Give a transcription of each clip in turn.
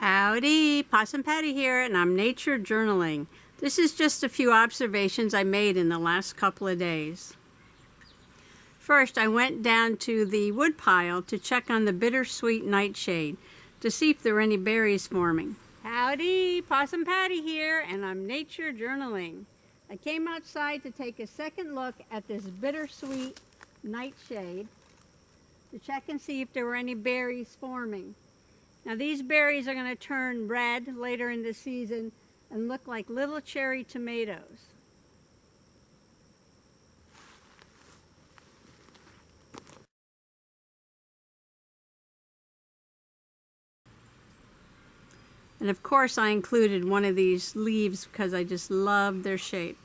Howdy, Possum Patty here, and I'm nature journaling. This is just a few observations I made in the last couple of days. First, I went down to the woodpile to check on the Bittersweet Nightshade to see if there were any berries forming. Howdy, Possum Patty here, and I'm nature journaling. I came outside to take a second look at this Bittersweet Nightshade to check and see if there were any berries forming. Now these berries are going to turn red later in the season and look like little cherry tomatoes. And of course I included one of these leaves because I just love their shape.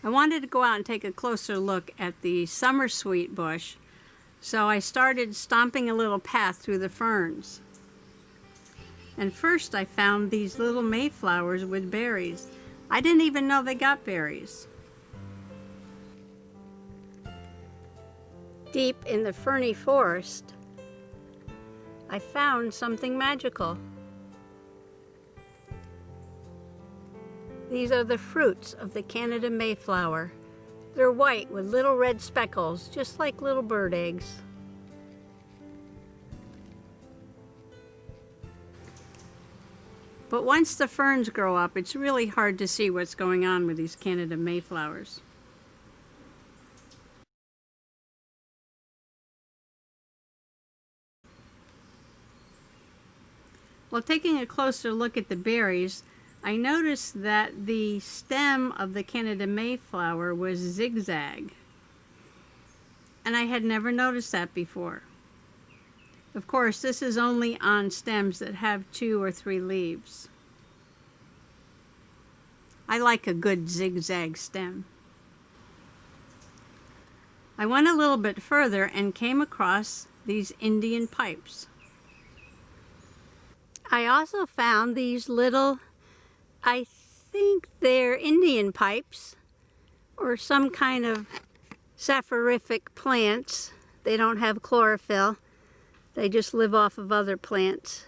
I wanted to go out and take a closer look at the Summersweet bush, so I started stomping a little path through the ferns. And first I found these little mayflowers with berries. I didn't even know they got berries. Deep in the ferny forest, I found something magical. These are the fruits of the Canada Mayflower. They're white with little red speckles, just like little bird eggs. But once the ferns grow up, it's really hard to see what's going on with these Canada Mayflowers. Well, taking a closer look at the berries, I noticed that the stem of the Canada Mayflower was zigzag. And I had never noticed that before. Of course, this is only on stems that have 2 or 3 leaves. I like a good zigzag stem. I went a little bit further and came across these Indian pipes. I also found these little, I think they're Indian pipes or some kind of sapphorific plants. They don't have chlorophyll. They just live off of other plants.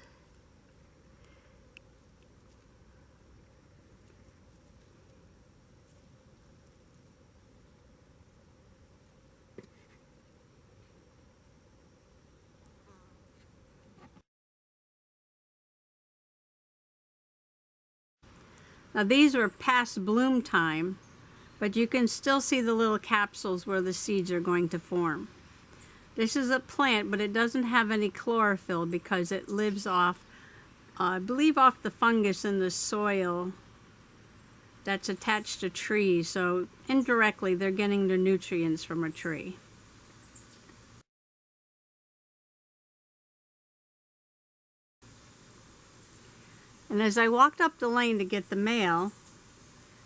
Now these were past bloom time, but you can still see the little capsules where the seeds are going to form. This is a plant, but it doesn't have any chlorophyll because it lives off, I believe, off the fungus in the soil that's attached to trees. So indirectly, they're getting their nutrients from a tree. And as I walked up the lane to get the mail,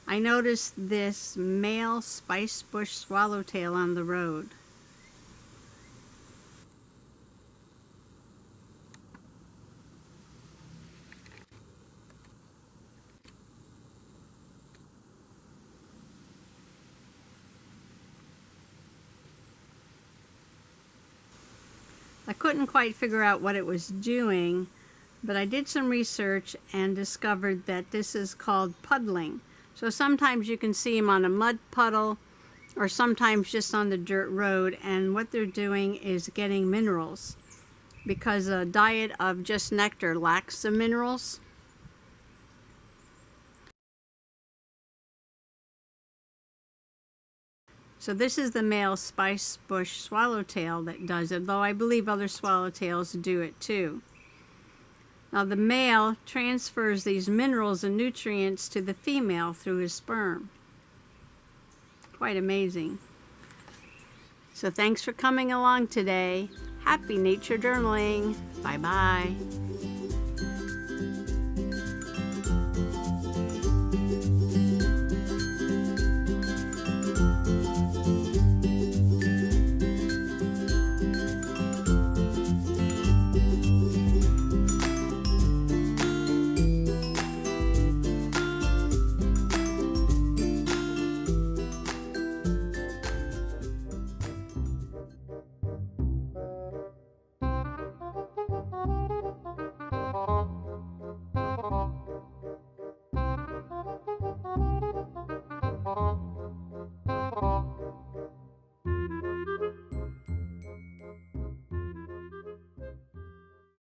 I noticed this Male Spicebush Swallowtail on the road. I couldn't quite figure out what it was doing, but I did some research and discovered that this is called puddling. So sometimes you can see them on a mud puddle or sometimes just on the dirt road, and what they're doing is getting minerals because a diet of just nectar lacks the minerals. So this is the Male Spicebush Swallowtail that does it, though I believe other swallowtails do it too. Now the male transfers these minerals and nutrients to the female through his sperm. Quite amazing. So thanks for coming along today. Happy nature journaling. Bye-bye.